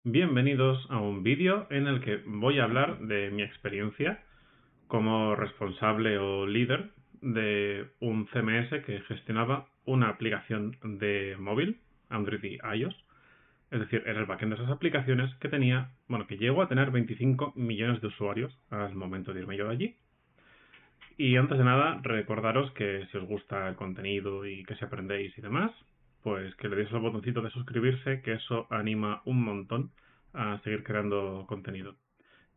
Bienvenidos a un vídeo en el que voy a hablar de mi experiencia como responsable o líder de un CMS que gestionaba una aplicación de móvil, Android y iOS. Es decir, era el backend de esas aplicaciones que que llegó a tener 25 millones de usuarios al momento de irme yo de allí. Y antes de nada, recordaros que si os gusta el contenido y que si aprendéis y demás, pues que le deis al botoncito de suscribirse, que eso anima un montón a seguir creando contenido.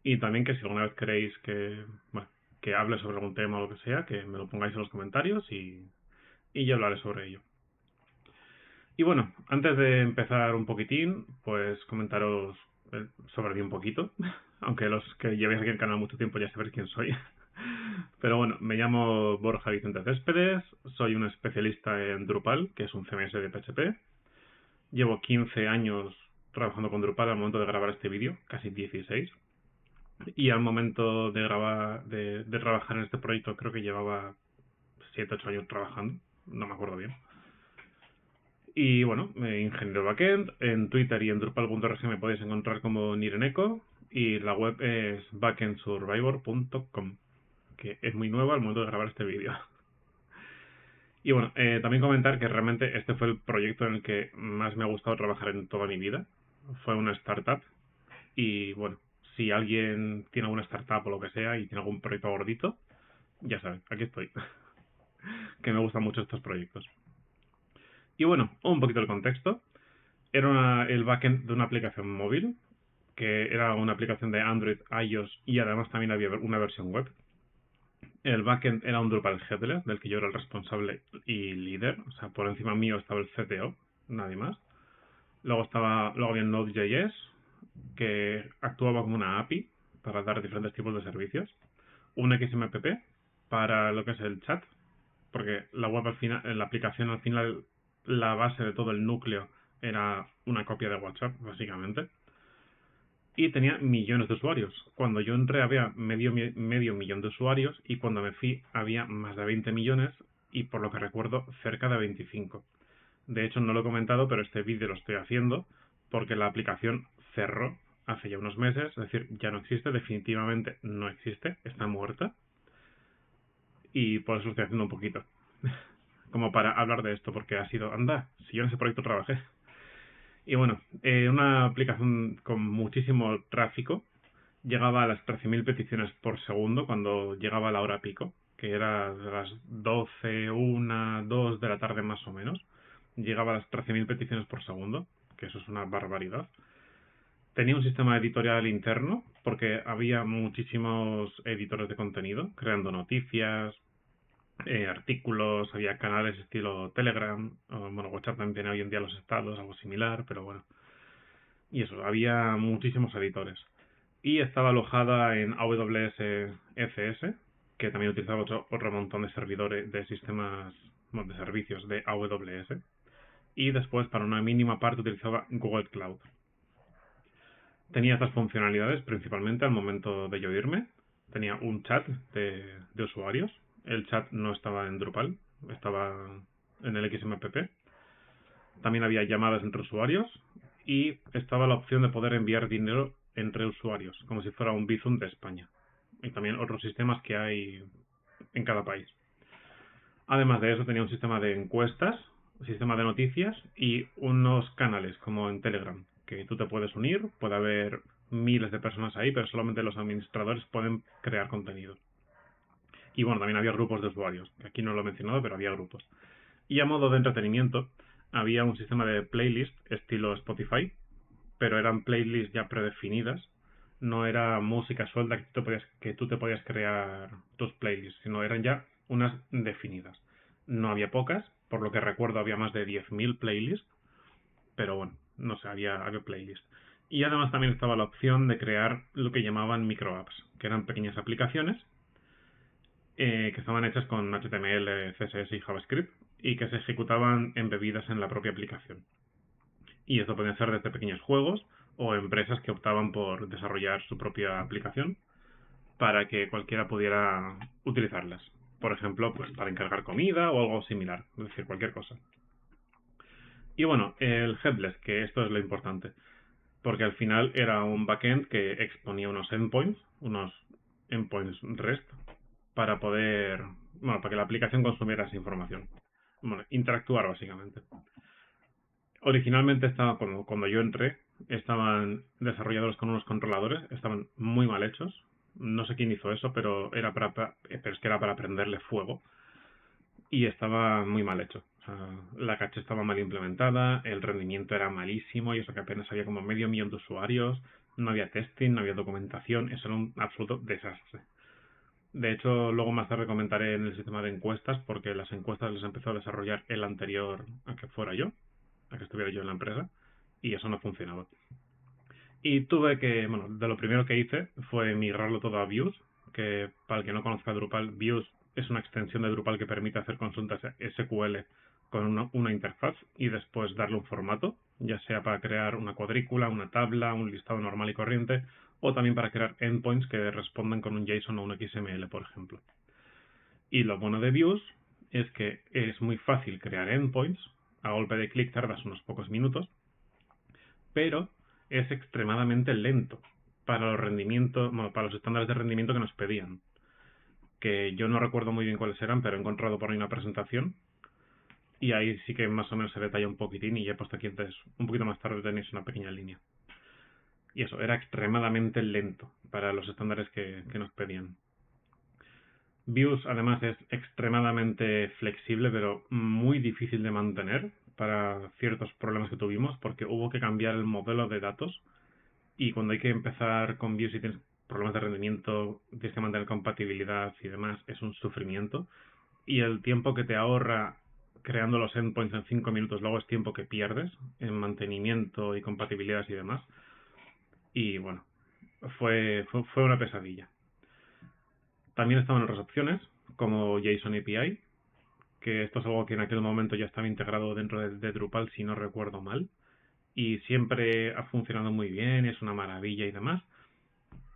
Y también que si alguna vez queréis que hable sobre algún tema o lo que sea, que me lo pongáis en los comentarios y yo hablaré sobre ello. Y bueno, antes de empezar un poquitín, pues comentaros sobre mí un poquito, aunque los que llevéis aquí en el canal mucho tiempo ya sabéis quién soy. Pero bueno, me llamo Borja Vicente Céspedes, soy un especialista en Drupal, que es un CMS de PHP. Llevo 15 años trabajando con Drupal al momento de grabar este vídeo, casi 16. Y al momento de trabajar en este proyecto creo que llevaba 7-8 años trabajando, no me acuerdo bien. Y bueno, ingeniero backend, en Twitter y en Drupal.org me podéis encontrar como Nireneko y la web es backendsurvivor.com, que es muy nueva al momento de grabar este vídeo. Y bueno, también comentar que realmente este fue el proyecto en el que más me ha gustado trabajar en toda mi vida. Fue una startup y bueno, si alguien tiene alguna startup o lo que sea y tiene algún proyecto gordito, ya saben, aquí estoy. Que me gustan mucho estos proyectos. Y bueno, un poquito el contexto. Era el backend de una aplicación móvil, que era una aplicación de Android, iOS y además también había una versión web. El backend era un Drupal headless, del que yo era el responsable y líder. O sea, por encima mío estaba el CTO, nadie más. Luego había Node.js, que actuaba como una API para dar diferentes tipos de servicios. Un XMPP para lo que es el chat, porque la web al final, la aplicación al final, la base de todo el núcleo era una copia de WhatsApp, básicamente. Y tenía millones de usuarios. Cuando yo entré había medio millón de usuarios y cuando me fui había más de 20 millones y por lo que recuerdo cerca de 25. De hecho no lo he comentado, pero este vídeo lo estoy haciendo porque la aplicación cerró hace ya unos meses, es decir, ya no existe, definitivamente no existe, está muerta. Y por eso lo estoy haciendo un poquito. Como para hablar de esto, porque ha sido, anda, si yo en ese proyecto trabajé. Y bueno, una aplicación con muchísimo tráfico, llegaba a las 13.000 peticiones por segundo cuando llegaba la hora pico, que era de las 12, 1, 2 de la tarde más o menos. Llegaba a las 13.000 peticiones por segundo, que eso es una barbaridad. Tenía un sistema editorial interno, porque había muchísimos editores de contenido, creando noticias, artículos, había canales estilo Telegram, bueno, WhatsApp también tiene hoy en día los estados, algo similar, pero bueno. Y eso, había muchísimos editores. Y estaba alojada en AWS ECS, que también utilizaba otro montón de servidores, de sistemas, bueno, de servicios de AWS. Y después, para una mínima parte, utilizaba Google Cloud. Tenía estas funcionalidades principalmente al momento de yo irme. Tenía un chat de usuarios. El chat no estaba en Drupal, estaba en el XMPP. También había llamadas entre usuarios y estaba la opción de poder enviar dinero entre usuarios, como si fuera un Bizum de España. Y también otros sistemas que hay en cada país. Además de eso tenía un sistema de encuestas, un sistema de noticias y unos canales como en Telegram, que tú te puedes unir, puede haber miles de personas ahí, pero solamente los administradores pueden crear contenido. Y bueno, también había grupos de usuarios, que aquí no lo he mencionado, pero había grupos. Y a modo de entretenimiento, había un sistema de playlist estilo Spotify, pero eran playlists ya predefinidas. No era música suelta que tú te podías crear tus playlists, sino eran ya unas definidas. No había pocas, por lo que recuerdo había más de 10.000 playlists, pero bueno, no sé, había playlists. Y además también estaba la opción de crear lo que llamaban microapps, que eran pequeñas aplicaciones que estaban hechas con HTML, CSS y JavaScript y que se ejecutaban embebidas en la propia aplicación. Y esto podía ser desde pequeños juegos o empresas que optaban por desarrollar su propia aplicación para que cualquiera pudiera utilizarlas. Por ejemplo, pues para encargar comida o algo similar, es decir, cualquier cosa. Y bueno, el headless, que esto es lo importante. porque al final era un backend que exponía unos endpoints REST para poder, bueno, para que la aplicación consumiera esa información. Bueno, interactuar básicamente. Originalmente estaba, cuando yo entré, estaban desarrollados con unos controladores, estaban muy mal hechos. No sé quién hizo eso, pero es que era para prenderle fuego y estaba muy mal hecho. O sea, la caché estaba mal implementada, el rendimiento era malísimo y eso que apenas había como 500.000 de usuarios, no había testing, no había documentación, eso era un absoluto desastre. De hecho, luego más tarde comentaré en el sistema de encuestas, porque las encuestas las empezó a desarrollar el anterior a que fuera yo, a que estuviera yo en la empresa, y eso no funcionaba. Y tuve que, bueno, de lo primero que hice fue migrarlo todo a Views, que para el que no conozca Drupal, Views es una extensión de Drupal que permite hacer consultas SQL con una interfaz y después darle un formato, ya sea para crear una cuadrícula, una tabla, un listado normal y corriente, o también para crear endpoints que respondan con un JSON o un XML, por ejemplo. Y lo bueno de Views es que es muy fácil crear endpoints, a golpe de clic tardas unos pocos minutos, pero es extremadamente lento para los rendimientos, bueno, para los estándares de rendimiento que nos pedían. Que yo no recuerdo muy bien cuáles eran, pero he encontrado por ahí una presentación y ahí sí que más o menos se detalla un poquitín y ya he puesto aquí antes, un poquito más tarde tenéis una pequeña línea. Y eso, era extremadamente lento para los estándares que nos pedían. Views además es extremadamente flexible, pero muy difícil de mantener para ciertos problemas que tuvimos, porque hubo que cambiar el modelo de datos y cuando hay que empezar con Vue, si tienes problemas de rendimiento, tienes que mantener compatibilidad y demás, es un sufrimiento. Y el tiempo que te ahorra creando los endpoints en 5 minutos, luego es tiempo que pierdes en mantenimiento y compatibilidad y demás. Y bueno, fue una pesadilla. También estaban otras opciones, como JSON API, que esto es algo que en aquel momento ya estaba integrado dentro de Drupal, si no recuerdo mal. Y siempre ha funcionado muy bien, es una maravilla y demás.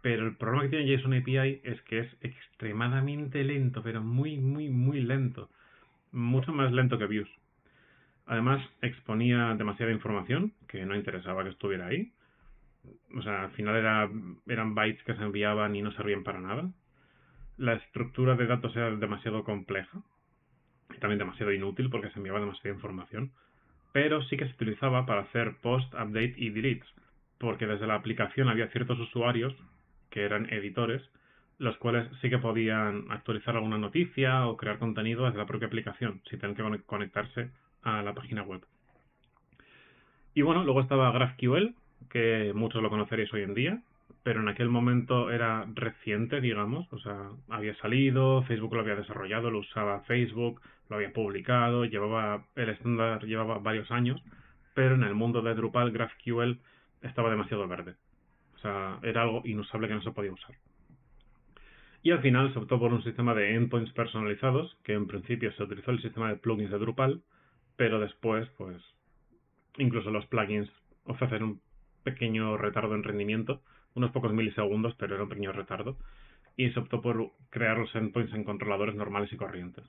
Pero el problema que tiene JSON API es que es extremadamente lento, pero muy, muy, muy lento. Mucho más lento que Views. Además, exponía demasiada información que no interesaba que estuviera ahí. O sea, al final eran bytes que se enviaban y no servían para nada. La estructura de datos era demasiado compleja y también demasiado inútil porque se enviaba demasiada información. Pero sí que se utilizaba para hacer post, update y deletes, porque desde la aplicación había ciertos usuarios que eran editores, los cuales sí que podían actualizar alguna noticia o crear contenido desde la propia aplicación, sin tener que conectarse a la página web. Y bueno, luego estaba GraphQL, que muchos lo conoceréis hoy en día, pero en aquel momento era reciente, digamos, o sea, había salido, Facebook lo había desarrollado, lo usaba Facebook, lo había publicado, el estándar llevaba varios años, pero en el mundo de Drupal GraphQL estaba demasiado verde. O sea, era algo inusable que no se podía usar. Y al final se optó por un sistema de endpoints personalizados, que en principio se utilizó el sistema de plugins de Drupal, pero después, pues, incluso los plugins ofrecen un pequeño retardo en rendimiento, unos pocos milisegundos, pero era un pequeño retardo, y se optó por crear los endpoints en controladores normales y corrientes,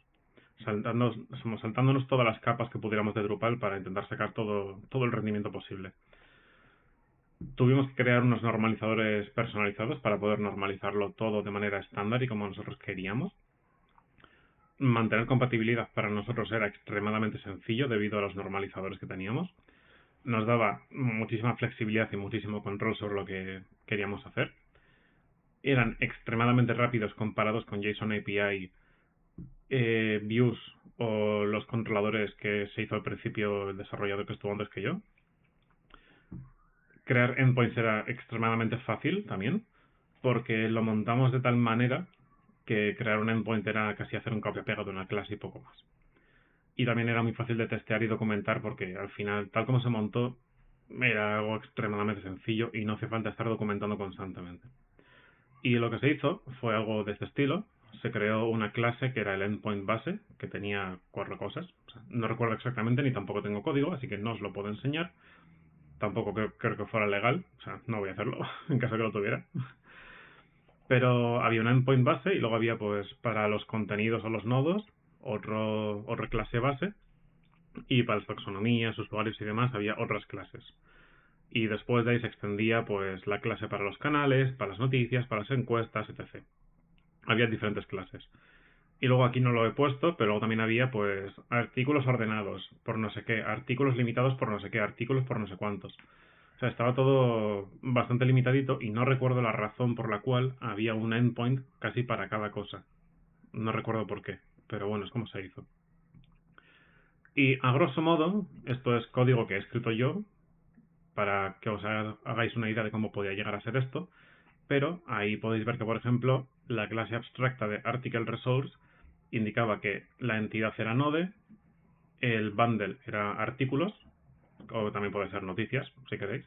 saltándonos todas las capas que pudiéramos de Drupal para intentar sacar todo el rendimiento posible. Tuvimos que crear unos normalizadores personalizados para poder normalizarlo todo de manera estándar y como nosotros queríamos. Mantener compatibilidad para nosotros era extremadamente sencillo debido a los normalizadores que teníamos. Nos daba muchísima flexibilidad y muchísimo control sobre lo que queríamos hacer. Eran extremadamente rápidos comparados con JSON API, Views o los controladores que se hizo al principio el desarrollador que estuvo antes que yo. Crear endpoints era extremadamente fácil también, porque lo montamos de tal manera que crear un endpoint era casi hacer un copia-pega de una clase y poco más. Y también era muy fácil de testear y documentar porque al final, tal como se montó, era algo extremadamente sencillo y no hace falta estar documentando constantemente. Y lo que se hizo fue algo de este estilo. Se creó una clase que era el endpoint base, que tenía 4 cosas. O sea, no recuerdo exactamente ni tampoco tengo código, así que no os lo puedo enseñar. Tampoco creo que fuera legal, o sea, no voy a hacerlo en caso que lo tuviera. Pero había un endpoint base y luego había, pues, para los contenidos o los nodos, otra clase base. Y para las taxonomías, usuarios y demás había otras clases. Y después de ahí se extendía pues la clase para los canales, para las noticias, para las encuestas, etc. Había diferentes clases. Y luego aquí no lo he puesto, pero luego también había pues artículos ordenados por no sé qué, artículos limitados por no sé qué, artículos por no sé cuántos. O sea, estaba todo bastante limitadito y no recuerdo la razón por la cual había un endpoint casi para cada cosa. No recuerdo por qué, pero bueno, es como se hizo. Y a grosso modo, esto es código que he escrito yo para que os hagáis una idea de cómo podía llegar a ser esto, pero ahí podéis ver que, por ejemplo, la clase abstracta de Article Resource indicaba que la entidad era Node, el bundle era artículos, o también puede ser noticias, si queréis,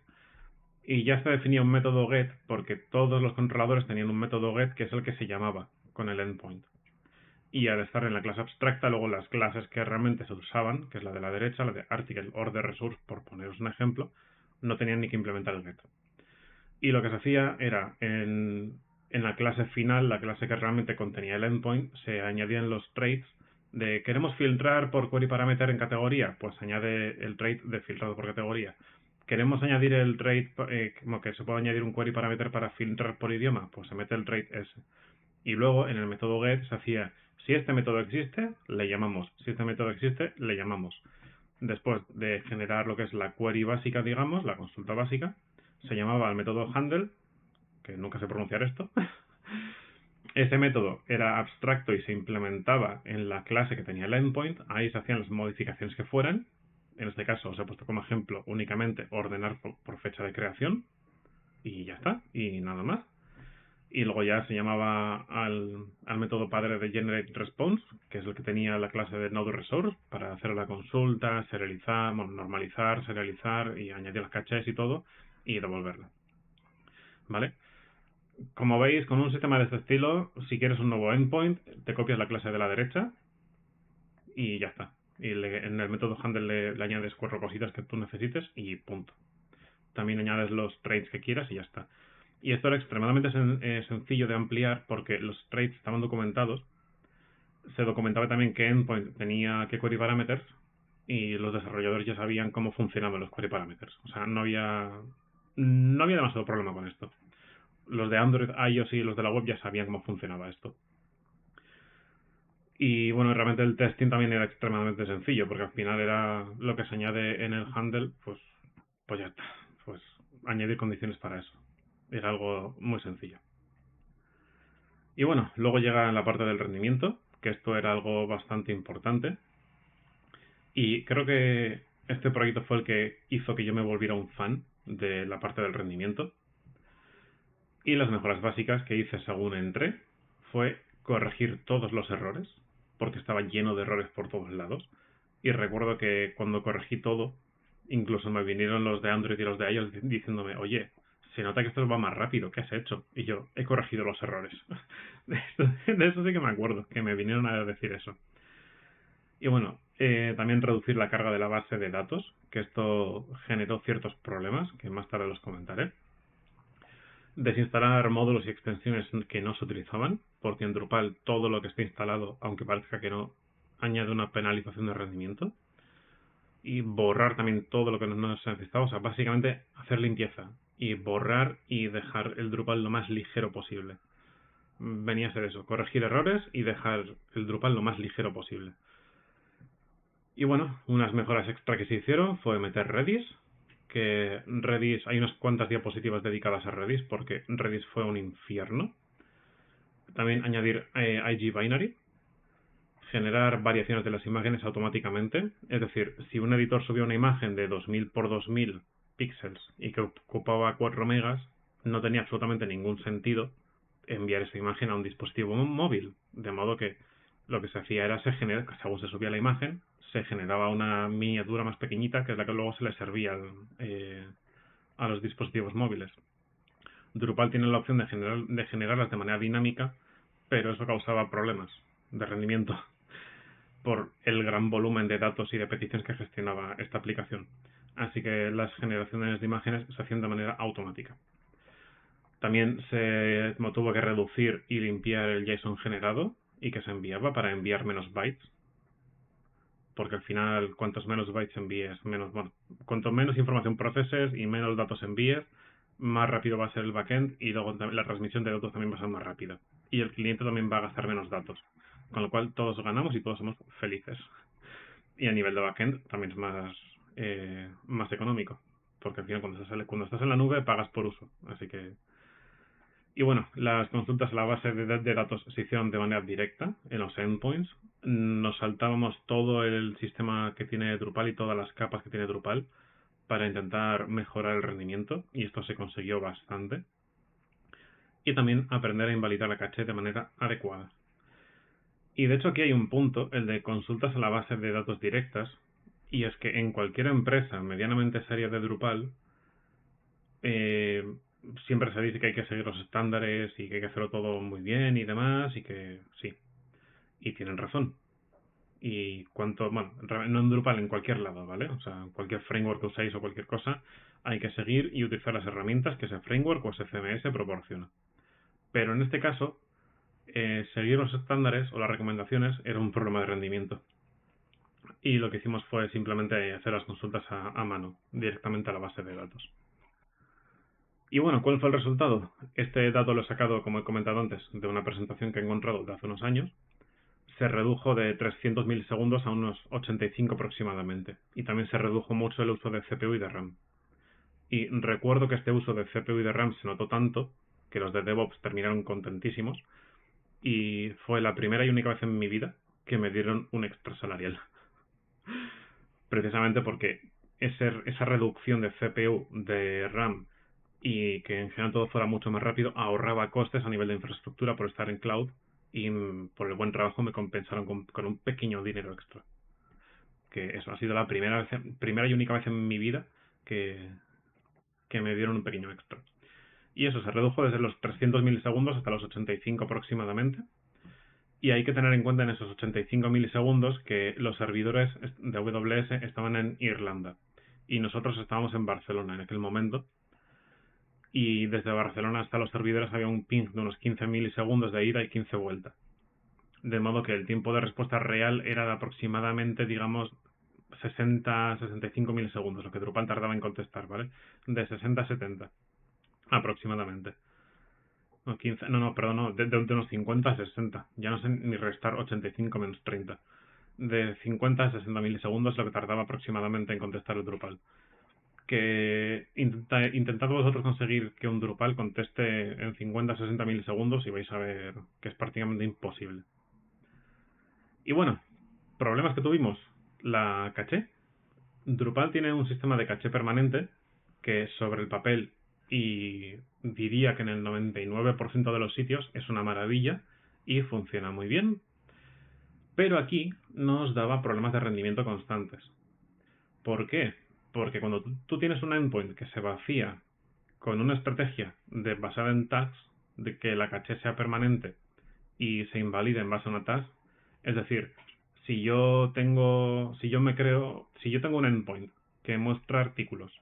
y ya se definía un método get porque todos los controladores tenían un método get que es el que se llamaba con el endpoint. Y al estar en la clase abstracta, luego las clases que realmente se usaban, que es la de la derecha, la de Article Order Resource, por poneros un ejemplo, no tenían ni que implementar el get. Y lo que se hacía era, en la clase final, la clase que realmente contenía el endpoint, se añadían los traits de queremos filtrar por query parameter en categoría, pues añade el trait de filtrado por categoría. Queremos añadir el trait, como que se puede añadir un query parameter para filtrar por idioma, pues se mete el trait ese. Y luego en el método get se hacía, si este método existe, le llamamos. Si este método existe, le llamamos. Después de generar lo que es la query básica, digamos, la consulta básica, se llamaba el método handle, que nunca sé pronunciar esto. Ese método era abstracto y se implementaba en la clase que tenía el endpoint. Ahí se hacían las modificaciones que fueran. En este caso os he puesto como ejemplo únicamente ordenar por fecha de creación. Y ya está, y nada más. Y luego ya se llamaba al método padre de Generate Response, que es el que tenía la clase de Node Resource, para hacer la consulta, serializar, normalizar, serializar y añadir las cachés y todo, y devolverla. ¿Vale? Como veis, con un sistema de este estilo, si quieres un nuevo endpoint, te copias la clase de la derecha y ya está. Y en el método handle le añades 4 cositas que tú necesites y punto. También añades los traits que quieras y ya está. Y esto era extremadamente sencillo de ampliar porque los traits estaban documentados. Se documentaba también qué endpoint tenía qué query parameters y los desarrolladores ya sabían cómo funcionaban los query parameters. O sea, no había demasiado problema con esto. Los de Android, iOS y los de la web ya sabían cómo funcionaba esto. Y bueno, realmente el testing también era extremadamente sencillo, porque al final era lo que se añade en el handle, pues ya está. Pues añadir condiciones para eso. Era algo muy sencillo. Y bueno, luego llega la parte del rendimiento, que esto era algo bastante importante. Y creo que este proyecto fue el que hizo que yo me volviera un fan de la parte del rendimiento. Y las mejoras básicas que hice según entré fue corregir todos los errores, porque estaba lleno de errores por todos lados. Y recuerdo que cuando corregí todo, incluso me vinieron los de Android y los de iOS diciéndome, oye, se nota que esto va más rápido, ¿qué has hecho? Y yo, he corregido los errores. De eso sí que me acuerdo, que me vinieron a decir eso. Y bueno, también reducir la carga de la base de datos, que esto generó ciertos problemas, que más tarde los comentaré. Desinstalar módulos y extensiones que no se utilizaban, porque en Drupal todo lo que está instalado, aunque parezca que no, añade una penalización de rendimiento. Y borrar también todo lo que no se necesitaba, o sea, básicamente hacer limpieza y borrar y dejar el Drupal lo más ligero posible. Venía a ser eso, corregir errores y dejar el Drupal lo más ligero posible. Y bueno, unas mejoras extra que se hicieron fue meter Redis, que Redis, hay unas cuantas diapositivas dedicadas a Redis porque Redis fue un infierno. También añadir IG Binary, generar variaciones de las imágenes automáticamente, es decir, si un editor subía una imagen de 2000 por 2000 píxeles y que ocupaba 4 megas, no tenía absolutamente ningún sentido enviar esa imagen a un dispositivo móvil, de modo que lo que se hacía era según se subía la imagen, se generaba una miniatura más pequeñita que es la que luego se le servía a los dispositivos móviles. Drupal tiene la opción de generarlas de manera dinámica, pero eso causaba problemas de rendimiento por el gran volumen de datos y de peticiones que gestionaba esta aplicación. Así que las generaciones de imágenes se hacían de manera automática. También se tuvo que reducir y limpiar el JSON generado y que se enviaba para enviar menos bytes. porque al final cuantos menos bytes envíes, cuanto menos información proceses y menos datos envíes, más rápido va a ser el backend y luego la transmisión de datos también va a ser más rápida. Y el cliente también va a gastar menos datos, con lo cual todos ganamos y todos somos felices. Y a nivel de backend también es más económico, porque al final cuando estás en la nube pagas por uso, así que... Y bueno, las consultas a la base de datos se hicieron de manera directa en los endpoints. Nos saltábamos todo el sistema que tiene Drupal y todas las capas que tiene Drupal para intentar mejorar el rendimiento, y esto se consiguió bastante. Y también aprender a invalidar la caché de manera adecuada. Y de hecho aquí hay un punto, el de consultas a la base de datos directas, y es que en cualquier empresa medianamente seria de Drupal, siempre se dice que hay que seguir los estándares y que hay que hacerlo todo muy bien y demás, y que sí, y tienen razón. Y no en Drupal, en cualquier lado, ¿vale? O sea, en cualquier framework que uséis o cualquier cosa, hay que seguir y utilizar las herramientas que ese framework o ese CMS proporciona. Pero en este caso, seguir los estándares o las recomendaciones era un problema de rendimiento. Y lo que hicimos fue simplemente hacer las consultas a mano, directamente a la base de datos. Y bueno, ¿cuál fue el resultado? Este dato lo he sacado, como he comentado antes, de una presentación que he encontrado de hace unos años. Se redujo de 300 milisegundos a unos 85 aproximadamente. Y también se redujo mucho el uso de CPU y de RAM. Y recuerdo que este uso de CPU y de RAM se notó tanto que los de DevOps terminaron contentísimos. Y fue la primera y única vez en mi vida que me dieron un extra salarial. Precisamente porque esa reducción de CPU, de RAM y que en general todo fuera mucho más rápido, ahorraba costes a nivel de infraestructura por estar en cloud, y por el buen trabajo me compensaron con un pequeño dinero extra. Que eso ha sido la primera y única vez en mi vida que me dieron un pequeño extra. Y eso se redujo desde los 300 milisegundos hasta los 85 aproximadamente. Y hay que tener en cuenta en esos 85 milisegundos que los servidores de AWS estaban en Irlanda y nosotros estábamos en Barcelona en aquel momento. Y desde Barcelona hasta los servidores había un ping de unos 15 milisegundos de ida y 15 vuelta. De modo que el tiempo de respuesta real era de aproximadamente, digamos, 60-65 milisegundos, lo que Drupal tardaba en contestar, ¿vale? De 60 a 70, aproximadamente. No, 15, perdón, de unos 50 a 60. Ya no sé ni restar 85 menos 30. De 50 a 60 milisegundos lo que tardaba aproximadamente en contestar el Drupal. Que intentad vosotros conseguir que un Drupal conteste en 50 a 60 milisegundos y vais a ver que es prácticamente imposible. Y bueno, problemas que tuvimos. La caché. Drupal tiene un sistema de caché permanente que sobre el papel, y diría que en el 99% de los sitios, es una maravilla y funciona muy bien. Pero aquí nos daba problemas de rendimiento constantes. ¿Por qué? Porque cuando tú tienes un endpoint que se vacía con una estrategia basada en tags, de que la caché sea permanente y se invalide en base a una tag, es decir, si yo tengo un endpoint que muestra artículos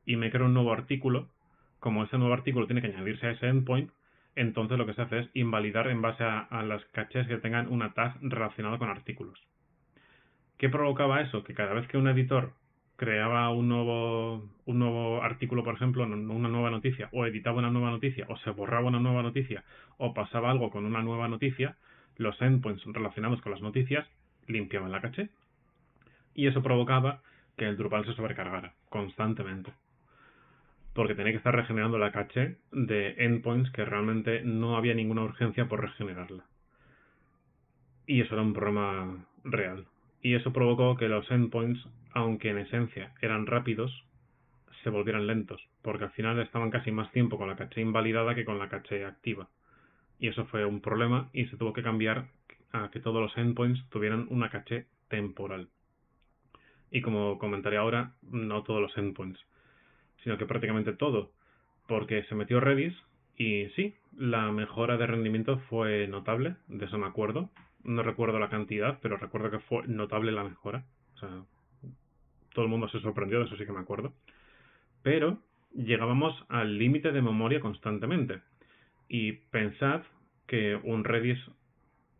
y me creo un nuevo artículo, como ese nuevo artículo tiene que añadirse a ese endpoint, entonces lo que se hace es invalidar en base a las cachés que tengan una tag relacionada con artículos. ¿Qué provocaba eso? Que cada vez que un editor creaba un nuevo artículo, por ejemplo, una nueva noticia, o editaba una nueva noticia, o se borraba una nueva noticia, o pasaba algo con una nueva noticia, los endpoints relacionados con las noticias limpiaban la caché. Y eso provocaba que el Drupal se sobrecargara constantemente, porque tenía que estar regenerando la caché de endpoints que realmente no había ninguna urgencia por regenerarla. Y eso era un problema real. Y eso provocó que los endpoints, aunque en esencia eran rápidos, se volvieran lentos, porque al final estaban casi más tiempo con la caché invalidada que con la caché activa. Y eso fue un problema y se tuvo que cambiar a que todos los endpoints tuvieran una caché temporal. Y como comentaré ahora, no todos los endpoints, sino que prácticamente todo, porque se metió Redis y sí, la mejora de rendimiento fue notable, de eso me acuerdo. No recuerdo la cantidad, pero recuerdo que fue notable la mejora. O sea, todo el mundo se sorprendió, de eso sí que me acuerdo. Pero llegábamos al límite de memoria constantemente. Y pensad que un Redis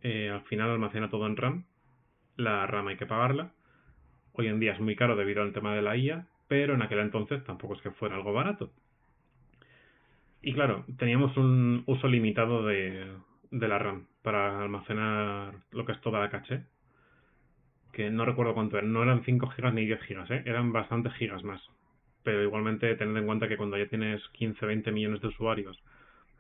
al final almacena todo en RAM. La RAM hay que pagarla. Hoy en día es muy caro debido al tema de la IA, pero en aquel entonces tampoco es que fuera algo barato. Y claro, teníamos un uso limitado de la RAM para almacenar lo que es toda la caché, que no recuerdo cuánto eran, no eran 5 gigas ni 10 gigas, eran bastantes gigas más. Pero igualmente tened en cuenta que cuando ya tienes 15, 20 millones de usuarios,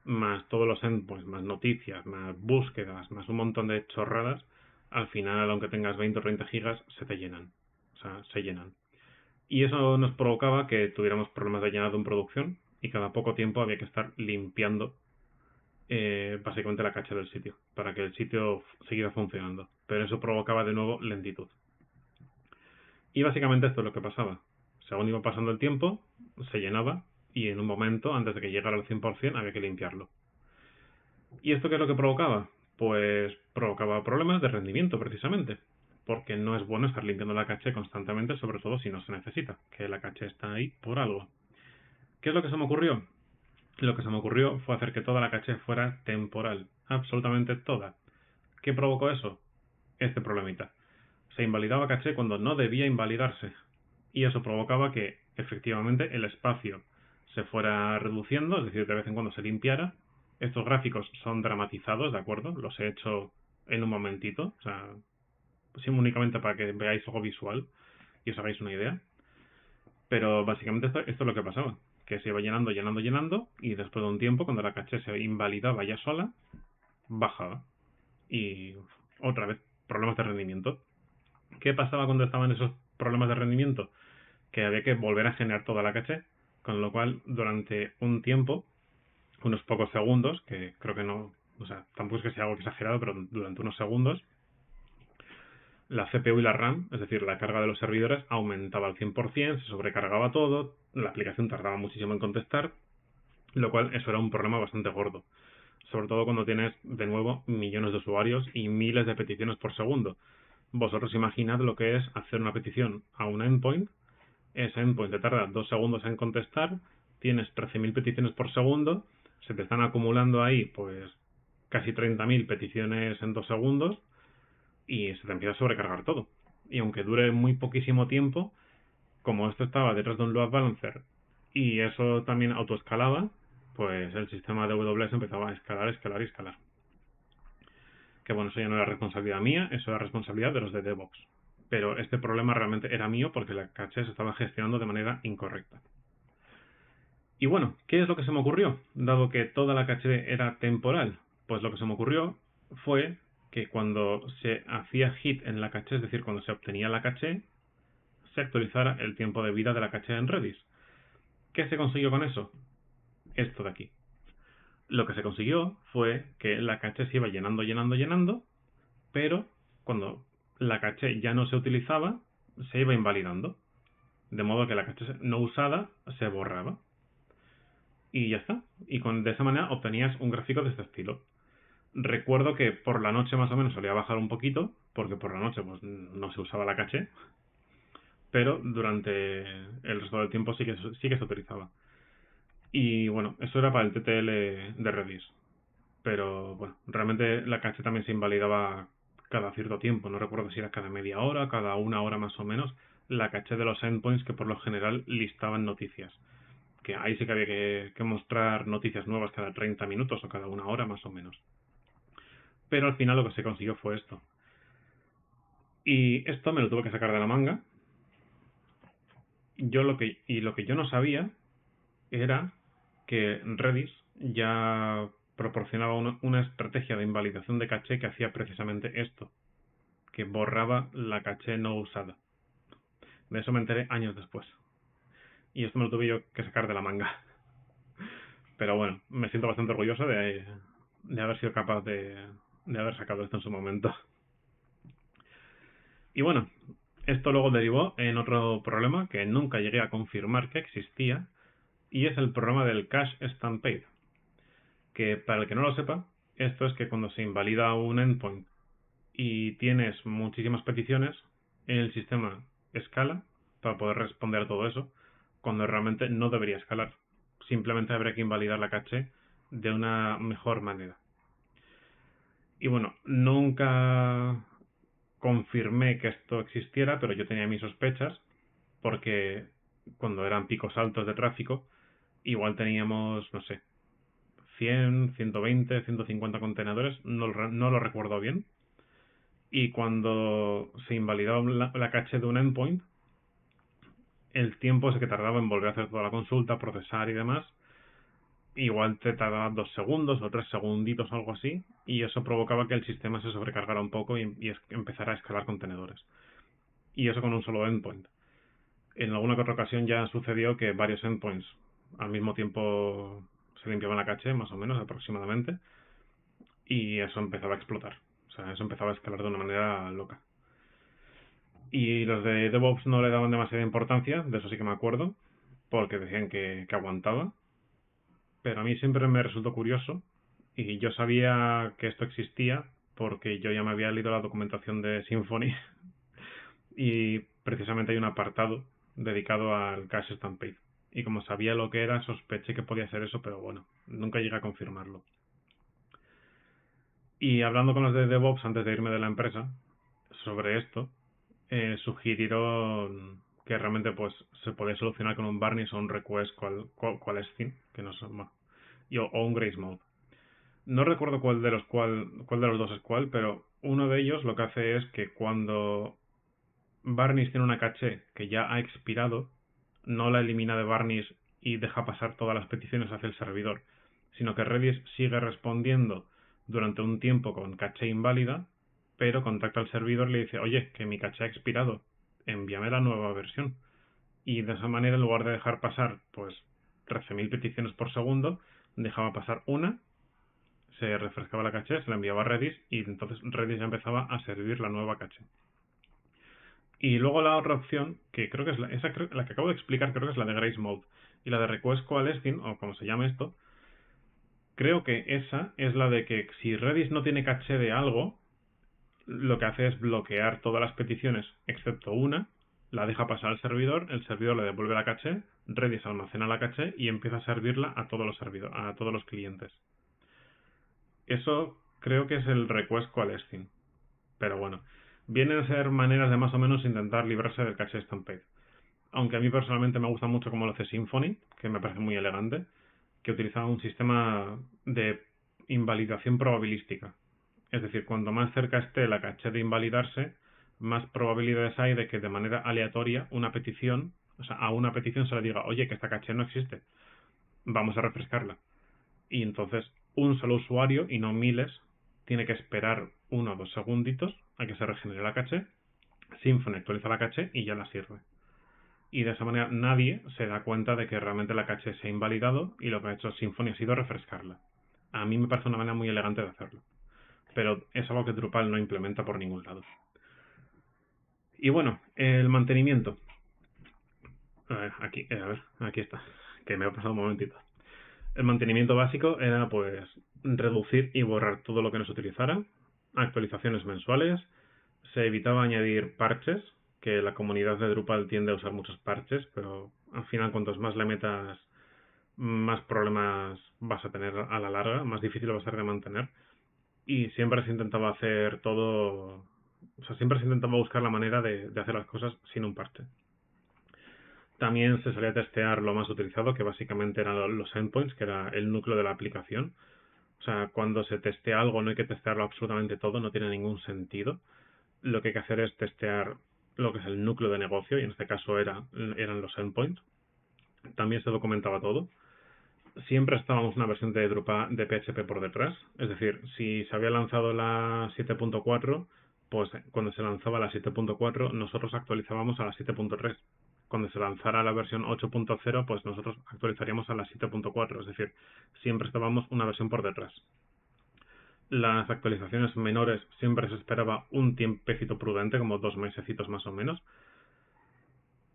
más todos los endpoints, más noticias, más búsquedas, más un montón de chorradas, al final, aunque tengas 20 o 30 gigas, se te llenan. O sea, se llenan. Y eso nos provocaba que tuviéramos problemas de llenado en producción y cada poco tiempo había que estar limpiando básicamente la caché del sitio para que el sitio siguiera funcionando. Pero eso provocaba de nuevo lentitud. Y básicamente esto es lo que pasaba. Según iba pasando el tiempo, se llenaba y en un momento, antes de que llegara al 100%, había que limpiarlo. ¿Y esto qué es lo que provocaba? Pues provocaba problemas de rendimiento precisamente, porque no es bueno estar limpiando la caché constantemente, sobre todo si no se necesita, que la caché está ahí por algo. ¿Qué es lo que se me ocurrió? Lo que se me ocurrió fue hacer que toda la caché fuera temporal, absolutamente toda. ¿Qué provocó eso? Este problemita. Se invalidaba caché cuando no debía invalidarse, y eso provocaba que efectivamente el espacio se fuera reduciendo, es decir, de vez en cuando se limpiara. Estos gráficos son dramatizados, ¿de acuerdo? Los he hecho en un momentito, o sea, únicamente para que veáis algo visual y os hagáis una idea. Pero básicamente esto es lo que pasaba, que se iba llenando, llenando, llenando, y después de un tiempo, cuando la caché se invalidaba ya sola, bajaba. Y otra vez, problemas de rendimiento. ¿Qué pasaba cuando estaban esos problemas de rendimiento? Que había que volver a generar toda la caché, con lo cual durante un tiempo, unos pocos segundos, que creo que no, o sea, tampoco es que sea algo exagerado, pero durante unos segundos, la CPU y la RAM, es decir, la carga de los servidores, aumentaba al 100%, se sobrecargaba todo, la aplicación tardaba muchísimo en contestar, lo cual eso era un problema bastante gordo. Sobre todo cuando tienes, de nuevo, millones de usuarios y miles de peticiones por segundo. Vosotros imaginad lo que es hacer una petición a un endpoint. Ese endpoint te tarda 2 segundos en contestar, tienes 13.000 peticiones por segundo, se te están acumulando ahí pues casi 30.000 peticiones en 2 segundos y se te empieza a sobrecargar todo. Y aunque dure muy poquísimo tiempo, como esto estaba detrás de un load balancer y eso también autoescalaba, pues el sistema de AWS empezaba a escalar, escalar y escalar. Que bueno, eso ya no era responsabilidad mía, eso era responsabilidad de los de DevOps. Pero este problema realmente era mío porque la caché se estaba gestionando de manera incorrecta. Y bueno, ¿qué es lo que se me ocurrió? Dado que toda la caché era temporal, pues lo que se me ocurrió fue que cuando se hacía hit en la caché, es decir, cuando se obtenía la caché, se actualizara el tiempo de vida de la caché en Redis. ¿Qué se consiguió con eso? Esto de aquí. Lo que se consiguió fue que la caché se iba llenando, llenando, llenando, pero cuando la caché ya no se utilizaba, se iba invalidando. De modo que la caché no usada se borraba. Y ya está. Y de esa manera obtenías un gráfico de este estilo. Recuerdo que por la noche más o menos solía bajar un poquito, porque por la noche pues no se usaba la caché, pero durante el resto del tiempo sí que se utilizaba. Y bueno, eso era para el TTL de Redis. Pero bueno, realmente la caché también se invalidaba cada cierto tiempo. No recuerdo si era cada media hora, cada una hora más o menos, la caché de los endpoints que por lo general listaban noticias. Que ahí sí que había que mostrar noticias nuevas cada 30 minutos o cada una hora más o menos. Pero al final lo que se consiguió fue esto. Y esto me lo tuve que sacar de la manga. Lo que yo no sabía era que Redis ya proporcionaba una estrategia de invalidación de caché que hacía precisamente esto, que borraba la caché no usada. De eso me enteré años después. Y esto me lo tuve yo que sacar de la manga. Pero bueno, me siento bastante orgulloso de haber sido capaz de haber sacado esto en su momento. Y bueno, esto luego derivó en otro problema que nunca llegué a confirmar que existía, y es el problema del cache stampede. Que para el que no lo sepa, esto es que cuando se invalida un endpoint y tienes muchísimas peticiones, el sistema escala para poder responder a todo eso, cuando realmente no debería escalar. Simplemente habría que invalidar la caché de una mejor manera. Y bueno, nunca confirmé que esto existiera, pero yo tenía mis sospechas porque cuando eran picos altos de tráfico, igual teníamos, no sé, 100, 120, 150 contenedores, no lo recuerdo bien. Y cuando se invalidaba la caché de un endpoint, el tiempo ese que tardaba en volver a hacer toda la consulta, procesar y demás, igual te tardaba 2 segundos o 3 segunditos, algo así, y eso provocaba que el sistema se sobrecargara un poco y empezara a escalar contenedores. Y eso con un solo endpoint. En alguna que otra ocasión ya sucedió que varios endpoints al mismo tiempo se limpiaban la caché, más o menos, aproximadamente, y eso empezaba a explotar. O sea, eso empezaba a escalar de una manera loca. Y los de DevOps no le daban demasiada importancia, de eso sí que me acuerdo, porque decían que aguantaba. Pero a mí siempre me resultó curioso y yo sabía que esto existía porque yo ya me había leído la documentación de Symfony y precisamente hay un apartado dedicado al Cache Stampede. Y como sabía lo que era, sospeché que podía ser eso, pero bueno, nunca llegué a confirmarlo. Y hablando con los de DevOps antes de irme de la empresa sobre esto, sugirieron que realmente pues se podía solucionar con un varnish o un request cual es thin, que no son más, o un grace mode. No recuerdo cuál de los dos es cuál, pero uno de ellos lo que hace es que cuando Varnish tiene una caché que ya ha expirado, no la elimina de Varnish y deja pasar todas las peticiones hacia el servidor, sino que Redis sigue respondiendo durante un tiempo con caché inválida, pero contacta al servidor y le dice, oye, que mi caché ha expirado, envíame la nueva versión. Y de esa manera, en lugar de dejar pasar pues 13.000 peticiones por segundo, dejaba pasar una, se refrescaba la caché, se la enviaba a Redis y entonces Redis ya empezaba a servir la nueva caché. Y luego la otra opción, que creo que es la que acabo de explicar, creo que es la de Grace Mode. Y la de Request Coalescing, o como se llame esto, creo que esa es la de que si Redis no tiene caché de algo, lo que hace es bloquear todas las peticiones excepto una, la deja pasar al servidor, el servidor le devuelve la caché, Redis almacena la caché y empieza a servirla a todos los clientes. Eso creo que es el Request Coalescing. Pero bueno, vienen a ser maneras de más o menos intentar librarse del caché Stampede. Aunque a mí personalmente me gusta mucho cómo lo hace Symfony, que me parece muy elegante, que utiliza un sistema de invalidación probabilística. Es decir, cuanto más cerca esté la caché de invalidarse, más probabilidades hay de que de manera aleatoria una petición, o sea, a una petición se le diga, oye, que esta caché no existe, vamos a refrescarla. Y entonces un solo usuario, y no miles, tiene que esperar 1 o 2 segunditos a que se regenere la caché, Symfony actualiza la caché y ya la sirve. Y de esa manera nadie se da cuenta de que realmente la caché se ha invalidado y lo que ha hecho Symfony ha sido refrescarla. A mí me parece una manera muy elegante de hacerlo, pero es algo que Drupal no implementa por ningún lado. Y bueno, el mantenimiento. Aquí está, que me ha pasado un momentito. El mantenimiento básico era pues reducir y borrar todo lo que no se utilizara, actualizaciones mensuales, se evitaba añadir parches, que la comunidad de Drupal tiende a usar muchos parches, pero al final cuantos más le metas, más problemas vas a tener a la larga, más difícil va a ser de mantener. Y siempre se intentaba hacer todo, o sea, siempre se intentaba buscar la manera de hacer las cosas sin un parche. También se solía testear lo más utilizado, que básicamente eran los endpoints, que era el núcleo de la aplicación. O sea, cuando se testea algo no hay que testearlo absolutamente todo, no tiene ningún sentido. Lo que hay que hacer es testear lo que es el núcleo de negocio, y en este caso eran los endpoints. También se documentaba todo. Siempre estábamos una versión de Drupal de PHP por detrás. Es decir, si se había lanzado la 7.4, pues cuando se lanzaba la 7.4 nosotros actualizábamos a la 7.3. Cuando se lanzara la versión 8.0, pues nosotros actualizaríamos a la 7.4. Es decir, siempre estábamos una versión por detrás. Las actualizaciones menores siempre se esperaba un tiempecito prudente, como 2 mesecitos más o menos,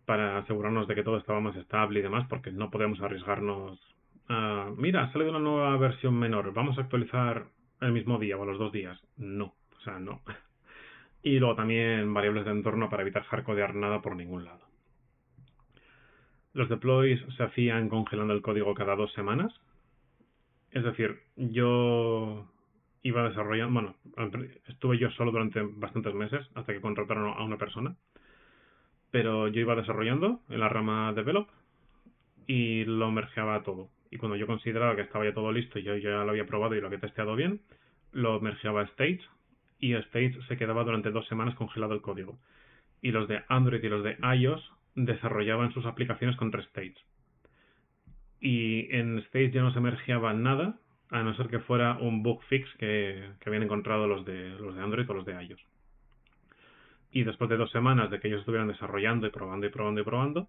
para asegurarnos de que todo estaba más estable y demás, porque no podemos arriesgarnos a, mira, ha salido una nueva versión menor, vamos a actualizar el mismo día o a los 2 días. No, o sea, no. Y luego también variables de entorno para evitar hardcodear nada por ningún lado. Los deploys se hacían congelando el código cada 2 semanas. Es decir, yo iba desarrollando, bueno, estuve yo solo durante bastantes meses hasta que contrataron a una persona, pero yo iba desarrollando en la rama develop y lo mergeaba todo. Y cuando yo consideraba que estaba ya todo listo y yo ya lo había probado y lo había testeado bien, lo mergeaba a Stage y Stage se quedaba durante 2 semanas congelado el código. Y los de Android y los de iOS desarrollaban sus aplicaciones contra Stage. Y en Stage ya no se mergeaba nada, a no ser que fuera un bug fix que habían encontrado los de Android o los de iOS. Y después de 2 semanas de que ellos estuvieran desarrollando y probando y probando y probando,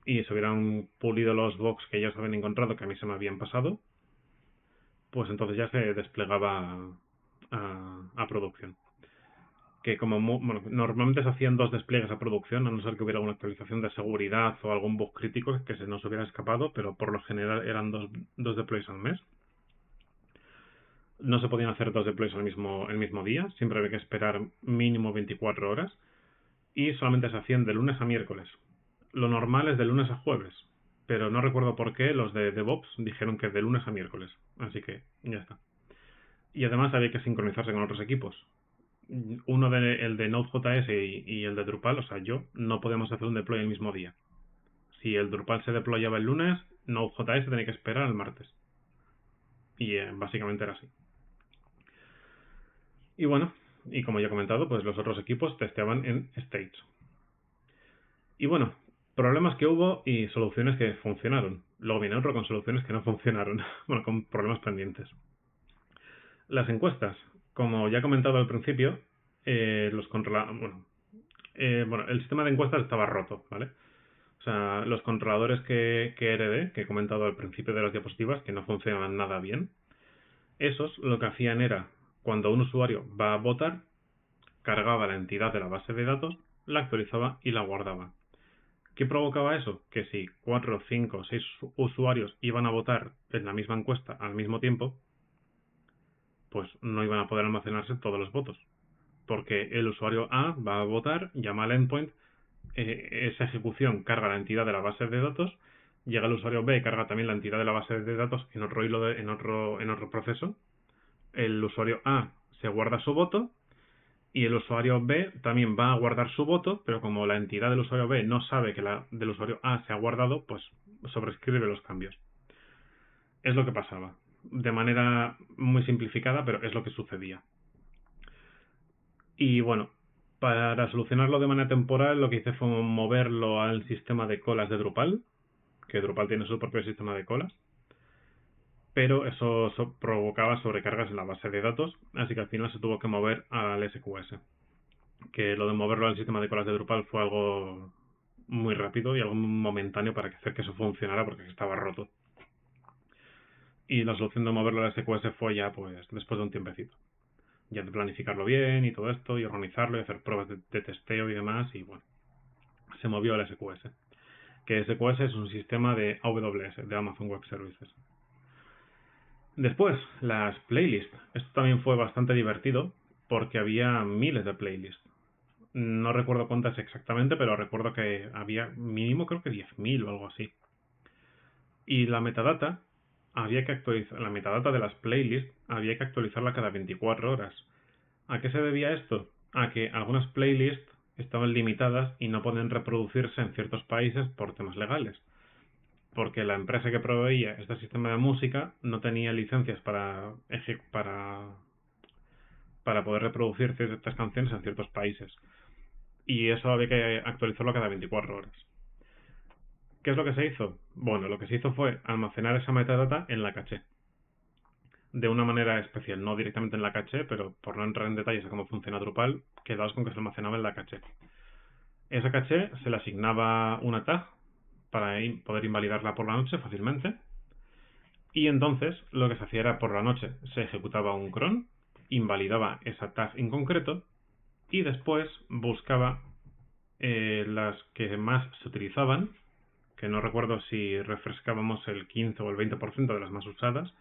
y se hubieran pulido los bugs que ellos habían encontrado que a mí se me habían pasado, pues entonces ya se desplegaba a producción. Que como bueno, normalmente se hacían 2 despliegues a producción, a no ser que hubiera alguna actualización de seguridad o algún bug crítico que se nos hubiera escapado, pero por lo general eran dos deploys al mes. No se podían hacer 2 deploys el mismo día, siempre había que esperar mínimo 24 horas y solamente se hacían de lunes a miércoles. Lo normal es de lunes a jueves, pero no recuerdo por qué los de DevOps dijeron que de lunes a miércoles, así que ya está. Y además había que sincronizarse con otros equipos. El de Node.js y el de Drupal, o sea, yo no podemos hacer un deploy el mismo día. Si el Drupal se deployaba el lunes, Node.js tenía que esperar el martes. Y básicamente era así. Y bueno, y como ya he comentado, pues los otros equipos testeaban en Stage. Y bueno, problemas que hubo y soluciones que funcionaron. Luego viene otro con soluciones que no funcionaron. Bueno, con problemas pendientes. Las encuestas. Como ya he comentado al principio, los el sistema de encuestas estaba roto, ¿vale? O sea, los controladores que heredé, que he comentado al principio de las diapositivas, que no funcionaban nada bien, esos lo que hacían era, cuando un usuario va a votar, cargaba la entidad de la base de datos, la actualizaba y la guardaba. ¿Qué provocaba eso? Que si 4, 5, 6 usuarios iban a votar en la misma encuesta al mismo tiempo, pues no iban a poder almacenarse todos los votos. Porque el usuario A va a votar, llama al endpoint, esa ejecución carga la entidad de la base de datos, llega el usuario B, carga también la entidad de la base de datos en otro hilo, en otro proceso, el usuario A se guarda su voto y el usuario B también va a guardar su voto, pero como la entidad del usuario B no sabe que la del usuario A se ha guardado, pues sobrescribe los cambios. Es lo que pasaba. De manera muy simplificada, pero es lo que sucedía. Y bueno, para solucionarlo de manera temporal, lo que hice fue moverlo al sistema de colas de Drupal, que Drupal tiene su propio sistema de colas, pero eso provocaba sobrecargas en la base de datos, así que al final se tuvo que mover al SQS. Que lo de moverlo al sistema de colas de Drupal fue algo muy rápido y algo momentáneo para hacer que eso funcionara porque estaba roto. Y la solución de moverlo al SQS fue ya pues después de un tiempecito. Ya de planificarlo bien y todo esto y organizarlo y hacer pruebas de testeo y demás y bueno, se movió al SQS. Que SQS es un sistema de AWS, de Amazon Web Services. Después, las playlists. Esto también fue bastante divertido porque había miles de playlists. No recuerdo cuántas exactamente, pero recuerdo que había mínimo creo que 10.000 o algo así. Y la metadata había que actualizar, la metadata de las playlists había que actualizarla cada 24 horas. ¿A qué se debía esto? A que algunas playlists estaban limitadas y no pueden reproducirse en ciertos países por temas legales. Porque la empresa que proveía este sistema de música no tenía licencias para poder reproducir ciertas canciones en ciertos países. Y eso había que actualizarlo cada 24 horas. ¿Qué es lo que se hizo? Bueno, lo que se hizo fue almacenar esa metadata en la caché. De una manera especial, no directamente en la caché, pero por no entrar en detalles de cómo funciona Drupal, quedaos con que se almacenaba en la caché. Esa caché se le asignaba una tag para poder invalidarla por la noche fácilmente. Y entonces lo que se hacía era por la noche se ejecutaba un cron, invalidaba esa tag en concreto y después buscaba las que más se utilizaban, que no recuerdo si refrescábamos el 15 o el 20% de las más usadas,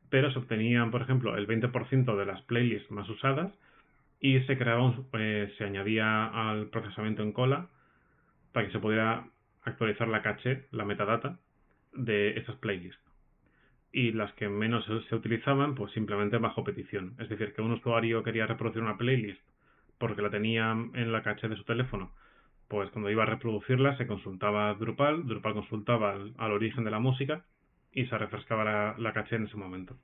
pero se obtenían, por ejemplo, el 20% de las playlists más usadas y se creaba se añadía al procesamiento en cola para que se pudiera actualizar la caché, la metadata de esas playlists. y las que menos se utilizaban, pues simplemente bajo petición. Es decir, que un usuario quería reproducir una playlist porque la tenía en la caché de su teléfono, pues cuando iba a reproducirla se consultaba Drupal, Drupal consultaba al origen de la música y se refrescaba la caché en ese momento.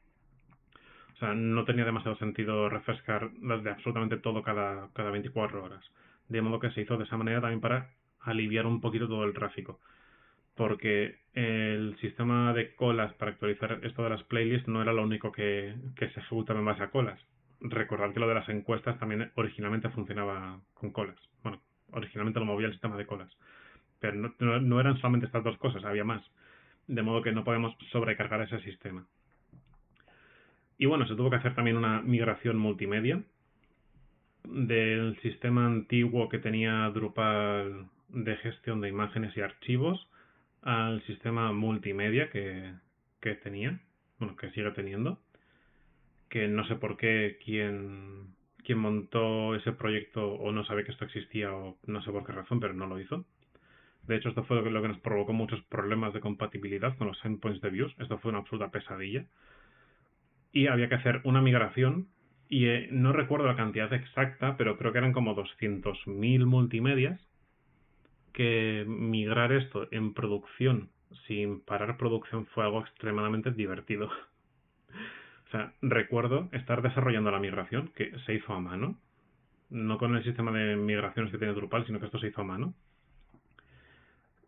O sea, no tenía demasiado sentido refrescar de absolutamente todo cada 24 horas. De modo que se hizo de esa manera también para aliviar un poquito todo el tráfico. Porque el sistema de colas para actualizar esto de las playlists no era lo único que se ejecutaba en base a colas. Recordad que lo de las encuestas también originalmente funcionaba con colas. Bueno, originalmente lo movía el sistema de colas. Pero no eran solamente estas dos cosas, había más. De modo que no podemos sobrecargar ese sistema. Y bueno, se tuvo que hacer también una migración multimedia del sistema antiguo que tenía Drupal de gestión de imágenes y archivos al sistema multimedia que tenía, bueno, que sigue teniendo, que no sé por qué quien montó ese proyecto o no sabe que esto existía o no sé por qué razón, pero no lo hizo. De hecho, esto fue lo que nos provocó muchos problemas de compatibilidad con los endpoints de views. Esto fue una absoluta pesadilla. Y había que hacer una migración y no recuerdo la cantidad exacta, pero creo que eran como 200.000 multimedias, que migrar esto en producción sin parar producción fue algo extremadamente divertido. O sea, recuerdo estar desarrollando la migración, que se hizo a mano, no con el sistema de migraciones que tiene Drupal, sino que esto se hizo a mano.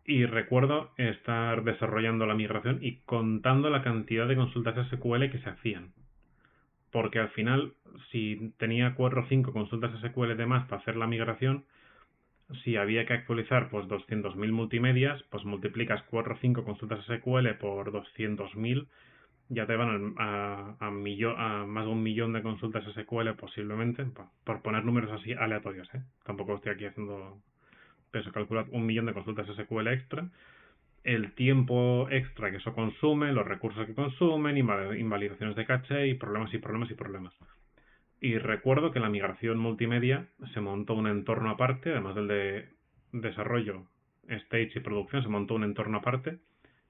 Y recuerdo estar desarrollando la migración y contando la cantidad de consultas SQL que se hacían. Porque al final, si tenía 4 o 5 consultas SQL de más para hacer la migración, si había que actualizar pues 200.000 multimedias, pues multiplicas 4 o 5 consultas SQL por 200.000, ya te van a más de 1 millón de consultas SQL posiblemente, por poner números así aleatorios, ¿eh? Tampoco estoy aquí haciendo peso, calculad 1 millón de consultas SQL extra, el tiempo extra que eso consume, los recursos que consumen, invalidaciones de caché y problemas y problemas y problemas. Y recuerdo que en la migración multimedia se montó un entorno aparte, además del de desarrollo, stage y producción, se montó un entorno aparte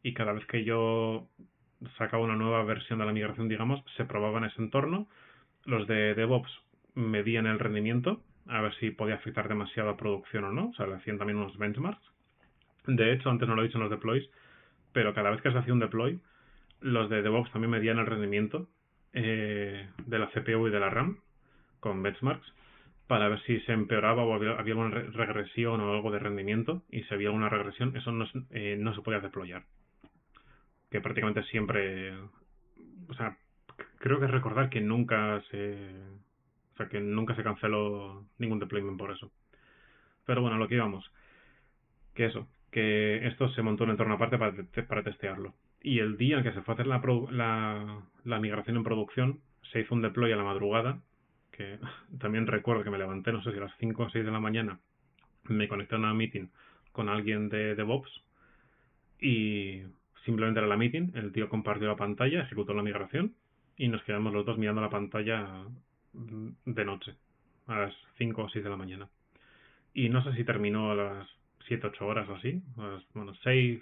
y cada vez que yo sacaba una nueva versión de la migración, digamos, se probaba en ese entorno. Los de DevOps medían el rendimiento, a ver si podía afectar demasiado a producción o no, o sea, le hacían también unos benchmarks. De hecho, antes no lo he dicho en los deploys, pero cada vez que se hacía un deploy, los de DevOps también medían el rendimiento de la CPU y de la RAM con benchmarks para ver si se empeoraba o había alguna regresión o algo de rendimiento, y si había alguna regresión, eso no se podía deployar. Que prácticamente siempre, o sea, creo que recordar que que nunca se canceló ningún deployment por eso. Pero bueno, lo que íbamos, que eso, que esto se montó un entorno aparte para testearlo. Y el día en que se fue a hacer la migración en producción, se hizo un deploy a la madrugada, que también recuerdo que me levanté, no sé si a las 5 o 6 de la mañana, me conecté a una meeting con alguien de DevOps y simplemente era la meeting, el tío compartió la pantalla, ejecutó la migración y nos quedamos los dos mirando la pantalla de noche, a las 5 o 6 de la mañana. Y no sé si terminó a las 7, 8 horas o así, bueno, 6,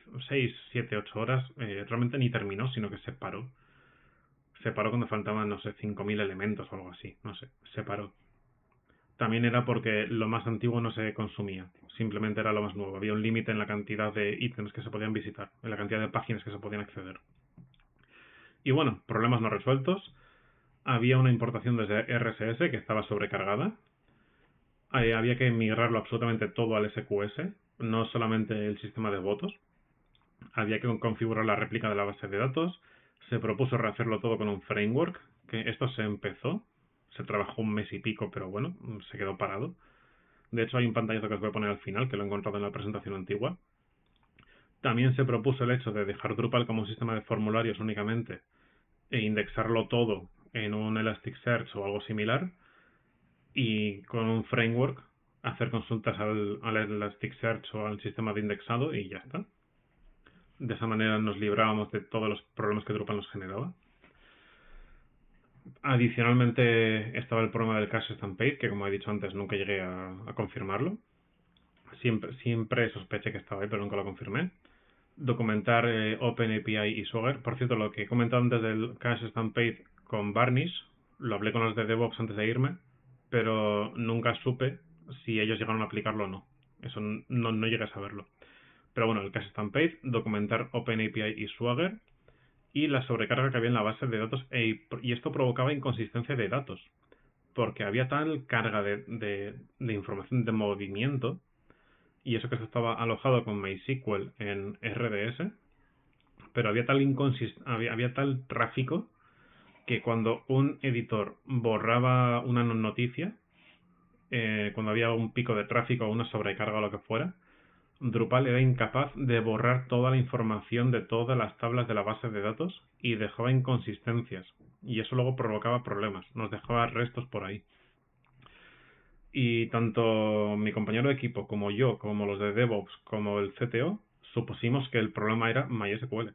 7, 8 horas, realmente ni terminó, sino que se paró. Se paró cuando faltaban, no sé, 5.000 elementos o algo así, no sé, se paró. También era porque lo más antiguo no se consumía, simplemente era lo más nuevo. Había un límite en la cantidad de ítems que se podían visitar, en la cantidad de páginas que se podían acceder. Y bueno, problemas no resueltos. Había una importación desde RSS que estaba sobrecargada. Había que migrarlo absolutamente todo al SQS, no solamente el sistema de votos. Había que configurar la réplica de la base de datos. Se propuso rehacerlo todo con un framework, que esto se empezó. Se trabajó un mes y pico, pero bueno, se quedó parado. De hecho, hay un pantallazo que os voy a poner al final, que lo he encontrado en la presentación antigua. También se propuso el hecho de dejar Drupal como un sistema de formularios únicamente e indexarlo todo en un Elasticsearch o algo similar, y con un framework hacer consultas al Elasticsearch o al sistema de indexado y ya está. De esa manera nos librábamos de todos los problemas que Drupal nos generaba. Adicionalmente estaba el problema del cache stampede, que como he dicho antes nunca llegué a confirmarlo. Siempre sospeché que estaba ahí, pero nunca lo confirmé. documentar OpenAPI y Swagger. Por cierto, lo que he comentado antes del Cache Stampede con Varnish, lo hablé con los de DevOps antes de irme, pero nunca supe si ellos llegaron a aplicarlo o no. Eso no llegué a saberlo. Pero bueno, el Cache Stampede, documentar OpenAPI y Swagger, y la sobrecarga que había en la base de datos, y esto provocaba inconsistencia de datos, porque había tal carga de información de movimiento, y eso que se estaba alojado con MySQL en RDS, pero había tal tráfico que cuando un editor borraba una noticia, cuando había un pico de tráfico o una sobrecarga o lo que fuera, Drupal era incapaz de borrar toda la información de todas las tablas de la base de datos y dejaba inconsistencias. Y eso luego provocaba problemas, nos dejaba restos por ahí. Y tanto mi compañero de equipo como yo, como los de DevOps, como el CTO, supusimos que el problema era MySQL.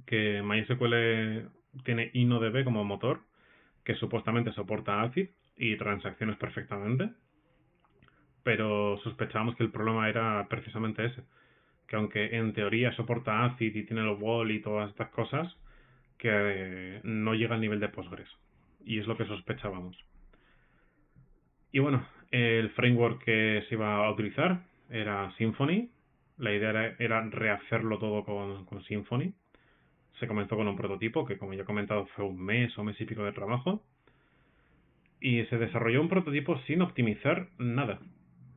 Que MySQL tiene InnoDB como motor, que supuestamente soporta ACID y transacciones perfectamente, pero sospechábamos que el problema era precisamente ese, que aunque en teoría soporta ACID y tiene el wall y todas estas cosas, que no llega al nivel de Postgres, y es lo que sospechábamos. Y bueno, el framework que se iba a utilizar era Symfony. La idea era rehacerlo todo con Symfony. Se comenzó con un prototipo que, como ya he comentado, fue un mes o mes y pico de trabajo. Y se desarrolló un prototipo sin optimizar nada.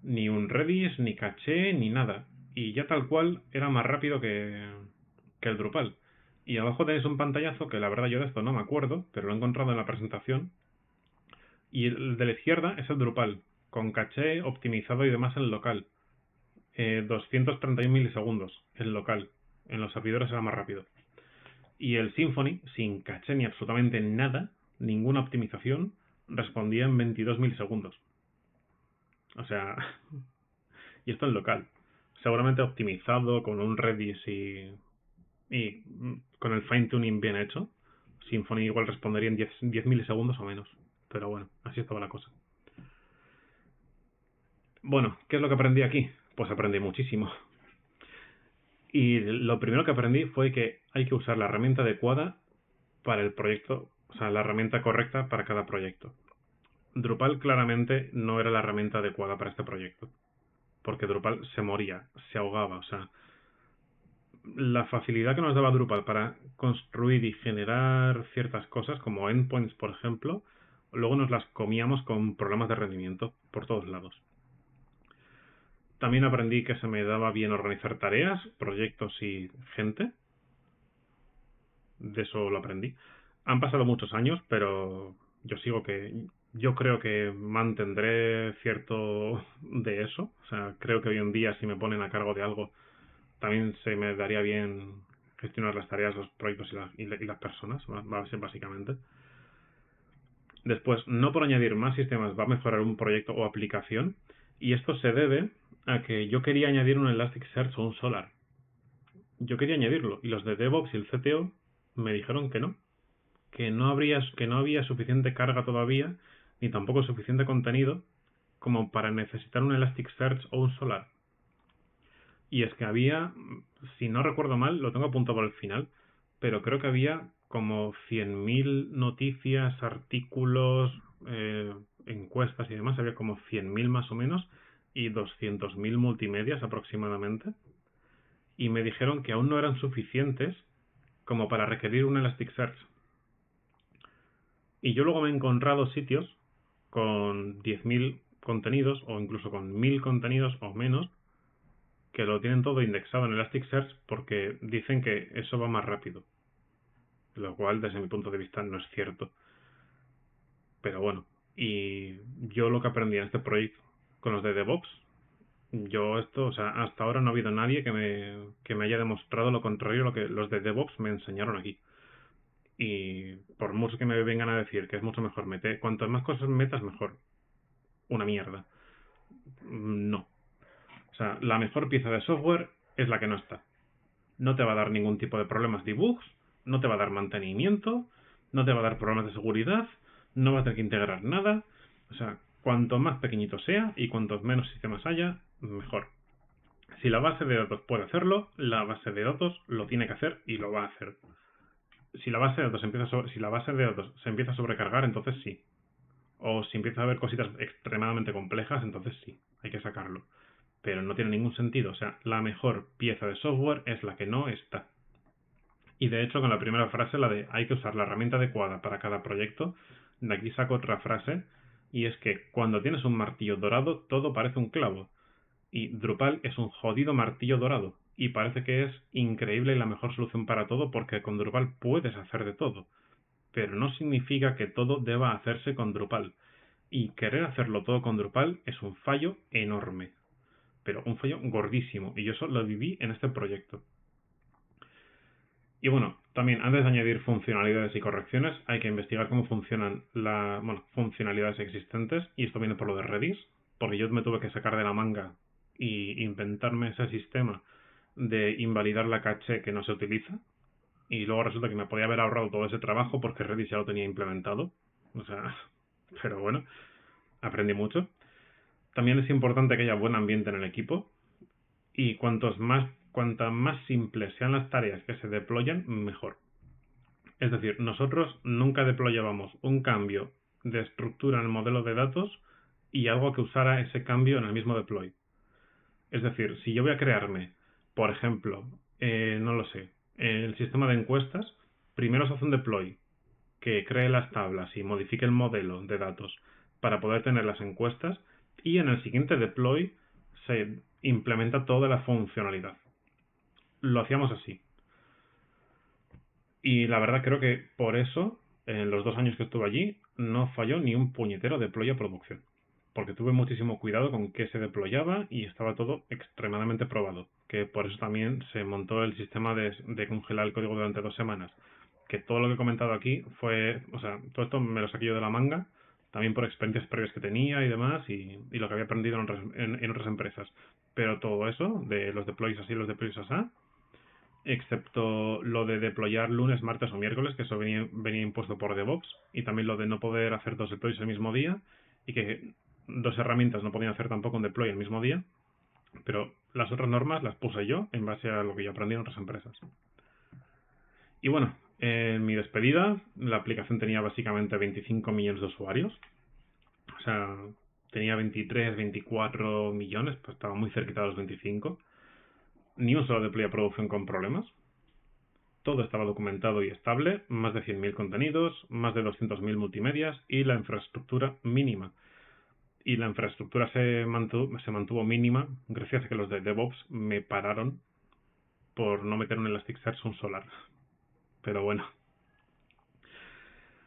Ni un Redis, ni caché, ni nada. Y ya tal cual era más rápido que el Drupal. Y abajo tenéis un pantallazo que la verdad yo de esto no me acuerdo, pero lo he encontrado en la presentación. Y el de la izquierda es el Drupal, con caché optimizado y demás en local. 231 milisegundos en local. En los servidores era más rápido. Y el Symfony, sin caché ni absolutamente nada, ninguna optimización, respondía en 22 milisegundos. O sea, y esto en local. Seguramente optimizado con un Redis y con el fine tuning bien hecho. Symfony igual respondería en 10 milisegundos o menos. Pero bueno, así estaba la cosa. Bueno, ¿qué es lo que aprendí aquí? Pues aprendí muchísimo. Y lo primero que aprendí fue que hay que usar la herramienta adecuada para el proyecto, o sea, la herramienta correcta para cada proyecto. Drupal claramente no era la herramienta adecuada para este proyecto, porque Drupal se moría, se ahogaba, o sea, la facilidad que nos daba Drupal para construir y generar ciertas cosas, como endpoints, por ejemplo, luego nos las comíamos con problemas de rendimiento por todos lados. También aprendí que se me daba bien organizar tareas, proyectos y gente. De eso lo aprendí. Han pasado muchos años, pero yo creo que mantendré cierto de eso. O sea, creo que hoy en día si me ponen a cargo de algo, también se me daría bien gestionar las tareas, los proyectos y las personas, básicamente. Después, no por añadir más sistemas va a mejorar un proyecto o aplicación, y esto se debe a que yo quería añadir un Elasticsearch o un Solar. Yo quería añadirlo, y los de DevOps y el CTO me dijeron que no había suficiente carga todavía, ni tampoco suficiente contenido como para necesitar un Elasticsearch o un Solar. Y es que había, si no recuerdo mal, lo tengo apuntado por el final, pero creo que había como 100.000 noticias, artículos, encuestas y demás, había como 100.000 más o menos, y 200.000 multimedias aproximadamente. Y me dijeron que aún no eran suficientes como para requerir un Elasticsearch. Y yo luego me he encontrado sitios con 10.000 contenidos o incluso con 1.000 contenidos o menos que lo tienen todo indexado en Elasticsearch porque dicen que eso va más rápido. Lo cual, desde mi punto de vista, no es cierto. Pero bueno, y yo lo que aprendí en este proyecto con los de DevOps, o sea, hasta ahora no ha habido nadie que me haya demostrado lo contrario a lo que los de DevOps me enseñaron aquí. Y por mucho que me vengan a decir que es mucho mejor cuantas más cosas metas, mejor. Una mierda. No. O sea, la mejor pieza de software es la que no está. No te va a dar ningún tipo de problemas de bugs, no te va a dar mantenimiento, no te va a dar problemas de seguridad, no vas a tener que integrar nada. O sea, cuanto más pequeñito sea y cuantos menos sistemas haya, mejor. Si la base de datos puede hacerlo, la base de datos lo tiene que hacer y lo va a hacer. Si la base de datos se empieza a sobrecargar, entonces sí. O si empieza a haber cositas extremadamente complejas, entonces sí, hay que sacarlo. Pero no tiene ningún sentido. O sea, la mejor pieza de software es la que no está. Y de hecho, con la primera frase, la de hay que usar la herramienta adecuada para cada proyecto, de aquí saco otra frase, y es que cuando tienes un martillo dorado, todo parece un clavo. Y Drupal es un jodido martillo dorado. Y parece que es increíble y la mejor solución para todo porque con Drupal puedes hacer de todo. Pero no significa que todo deba hacerse con Drupal. Y querer hacerlo todo con Drupal es un fallo enorme. Pero un fallo gordísimo. Y yo eso lo viví en este proyecto. Y bueno, también antes de añadir funcionalidades y correcciones, hay que investigar cómo funcionan las funcionalidades existentes. Y esto viene por lo de Redis, porque yo me tuve que sacar de la manga y inventarme ese sistema de invalidar la caché que no se utiliza. Y luego resulta que me podía haber ahorrado todo ese trabajo porque Redis ya lo tenía implementado. O sea, pero bueno, aprendí mucho. También es importante que haya buen ambiente en el equipo y cuantas más simples sean las tareas que se deployan, mejor. Es decir, nosotros nunca deployábamos un cambio de estructura en el modelo de datos y algo que usara ese cambio en el mismo deploy. Es decir, si yo voy a crearme, por ejemplo, no lo sé, el sistema de encuestas, primero se hace un deploy que cree las tablas y modifique el modelo de datos para poder tener las encuestas y en el siguiente deploy se implementa toda la funcionalidad. Lo hacíamos así. Y la verdad creo que por eso, en los 2 años que estuve allí, no falló ni un puñetero deploy a producción. Porque tuve muchísimo cuidado con qué se deployaba y estaba todo extremadamente probado. Que por eso también se montó el sistema de congelar el código durante 2 semanas. Que todo lo que he comentado aquí fue, o sea, todo esto me lo saqué yo de la manga, también por experiencias previas que tenía y demás, y lo que había aprendido en otras empresas. Pero todo eso, de los deploys así, los deploys así, excepto lo de deployar lunes, martes o miércoles, que eso venía impuesto por DevOps, y también lo de no poder hacer 2 deploys el mismo día, y que 2 herramientas no podían hacer tampoco un deploy el mismo día, pero las otras normas las puse yo en base a lo que yo aprendí en otras empresas. Y bueno, en mi despedida, la aplicación tenía básicamente 25 millones de usuarios, o sea, tenía 23, 24 millones, pues estaba muy cerquita de los 25, ni un solo deploy a producción con problemas. Todo estaba documentado y estable, más de 100.000 contenidos, más de 200.000 multimedias y la infraestructura mínima. Y la infraestructura se mantuvo mínima gracias a que los de DevOps me pararon por no meter un Elasticsearch, un Solar. Pero bueno,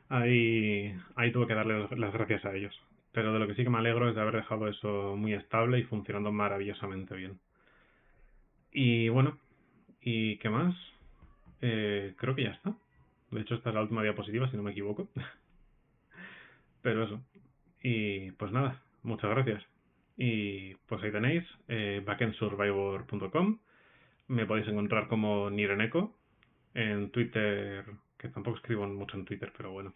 ahí tuve que darle las gracias a ellos. Pero de lo que sí que me alegro es de haber dejado eso muy estable y funcionando maravillosamente bien. Y bueno, ¿y qué más? Creo que ya está. De hecho, esta es la última diapositiva, si no me equivoco. Pero eso. Y pues nada, muchas gracias. Y pues ahí tenéis, backendsurvivor.com. Me podéis encontrar como Nireneko en Twitter, que tampoco escribo mucho en Twitter, pero bueno.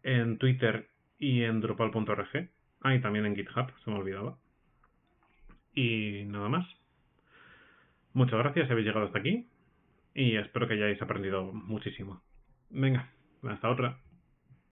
En Twitter y en Drupal.org. Ah, y también en GitHub, se me olvidaba. Y nada más. Muchas gracias si habéis llegado hasta aquí y espero que hayáis aprendido muchísimo. Venga, hasta otra.